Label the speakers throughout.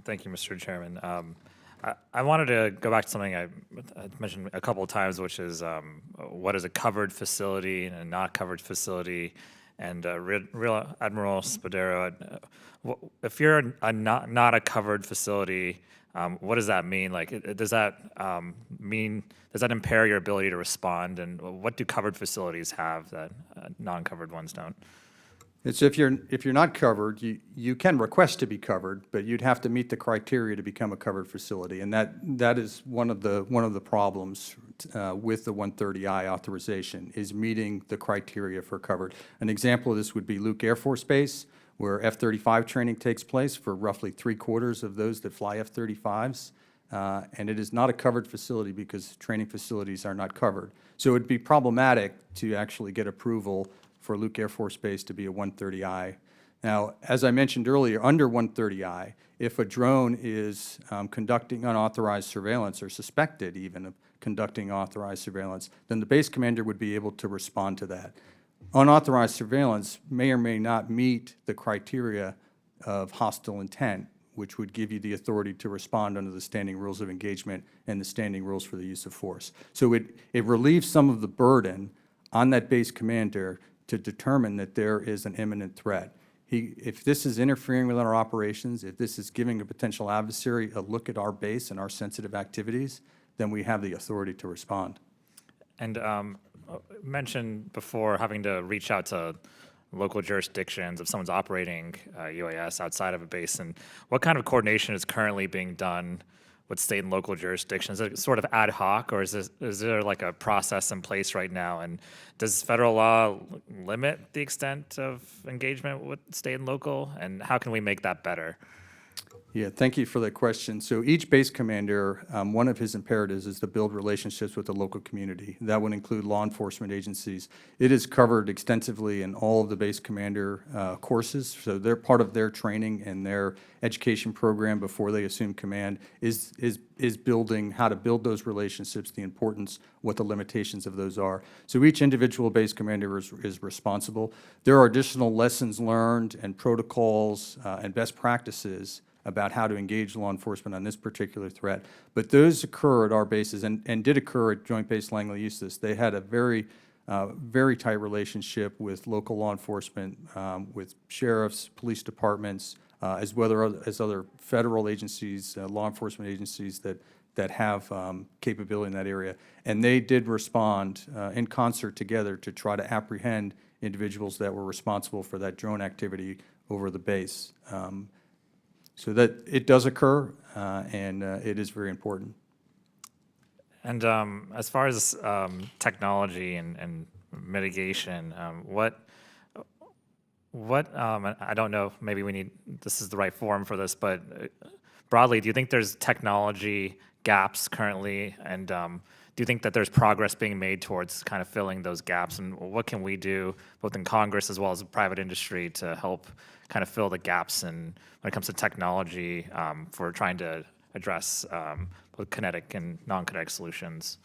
Speaker 1: Thank you, Mr. Chairman. I wanted to go back to something I mentioned a couple of times, which is what is a covered facility and a not covered facility. And Real Admiral Spadero, if you're not a covered facility, what does that mean? Like, does that does that impair your ability to respond? And what do covered facilities have that non-covered ones don't?
Speaker 2: It's if you're not covered, you can request to be covered, but you'd have to meet the criteria to become a covered facility, and that is one of the problems with the 130I authorization is meeting the criteria for covered. An example of this would be Luke Air Force Base, where F-35 training takes place for roughly 3/4 of those that fly F-35s, and it is not a covered facility because training facilities are not covered. So it would be problematic to actually get approval for Luke Air Force Base to be a 130I. Now, as I mentioned earlier, under 130I, if a drone is conducting unauthorized surveillance or suspected even of conducting authorized surveillance, then the base commander would be able to respond to that. Unauthorized surveillance may or may not meet the criteria of hostile intent, which would give you the authority to respond under the standing rules of engagement and the standing rules for the use of force. So it relieves some of the burden on that base commander to determine that there is an imminent threat. If this is interfering with our operations, if this is giving a potential adversary a look at our base and our sensitive activities, then we have the authority to respond.
Speaker 1: And mentioned before having to reach out to local jurisdictions if someone's operating UAS outside of a base, and what kind of coordination is currently being done with state and local jurisdictions? Is it sort of ad hoc, or is there like a process in place right now? And does federal law limit the extent of engagement with state and local? And how can we make that better?
Speaker 2: Yeah, thank you for that question. So each base commander, one of his imperatives is to build relationships with the local community. That would include law enforcement agencies. It is covered extensively in all of the base commander courses. So they're part of their training and their education program before they assume command is building how to build those relationships, the importance, what the limitations of those are. So each individual base commander is responsible. There are additional lessons learned and protocols and best practices about how to engage law enforcement on this particular threat. But those occur at our bases and did occur at Joint Base Langley-Eustis. They had a very tight relationship with local law enforcement, with sheriffs, police departments, as well as other federal agencies, law enforcement agencies that have capability in that area. And they did respond in concert together to try to apprehend individuals that were responsible for that drone activity over the base. So that it does occur, and it is very important.
Speaker 1: And as far as technology and mitigation, I don't know, maybe this is the right forum for this, but broadly, do you think there's technology gaps currently? And do you think that there's progress being made towards kind of filling those gaps? And what can we do, both in Congress as well as the private industry, to help kind of fill the gaps when it comes to technology for trying to address both kinetic and non-kinetic solutions?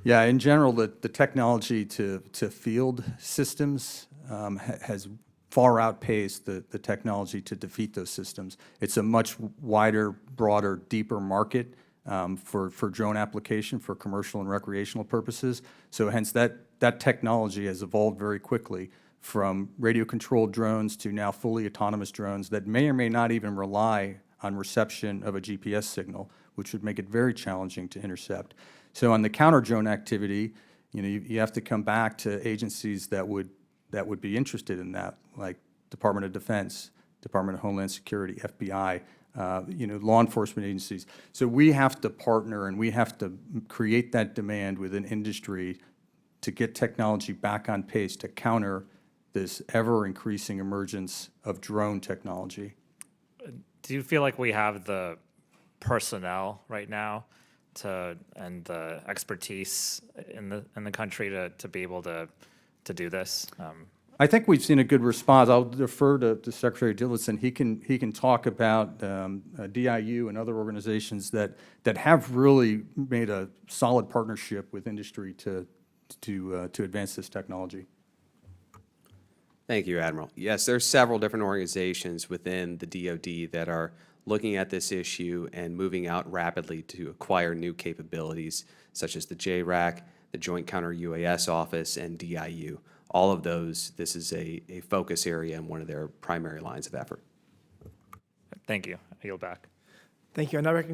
Speaker 2: Yeah, in general, the technology to field systems has far outpaced the technology to defeat those systems. It's a much wider, broader, deeper market for drone application for commercial and recreational purposes. So hence that technology has evolved very quickly from radio-controlled drones to now fully autonomous drones that may or may not even rely on reception of a GPS signal, which would make it very challenging to intercept. So on the counter-drone activity, you have to come back to agencies that would be interested in that, like Department of Defense, Department of Homeland Security, FBI, law enforcement agencies. So we have to partner and we have to create that demand within industry to get technology back on pace to counter this ever-increasing emergence of drone technology.
Speaker 1: Do you feel like we have the personnel right now and the expertise in the country to be able to do this?
Speaker 2: I think we've seen a good response. I'll defer to Secretary Dillison. He can talk about DIU and other organizations that have really made a solid partnership with industry to advance this technology.
Speaker 3: Thank you, Admiral. Yes, there's several different organizations within the DoD that are looking at this issue and moving out rapidly to acquire new capabilities such as the JRAC, the Joint Counter UAS Office, and DIU. All of those, this is a focus area and one of their primary lines of effort.
Speaker 1: Thank you. I yield back.
Speaker 4: Thank you. I now recognize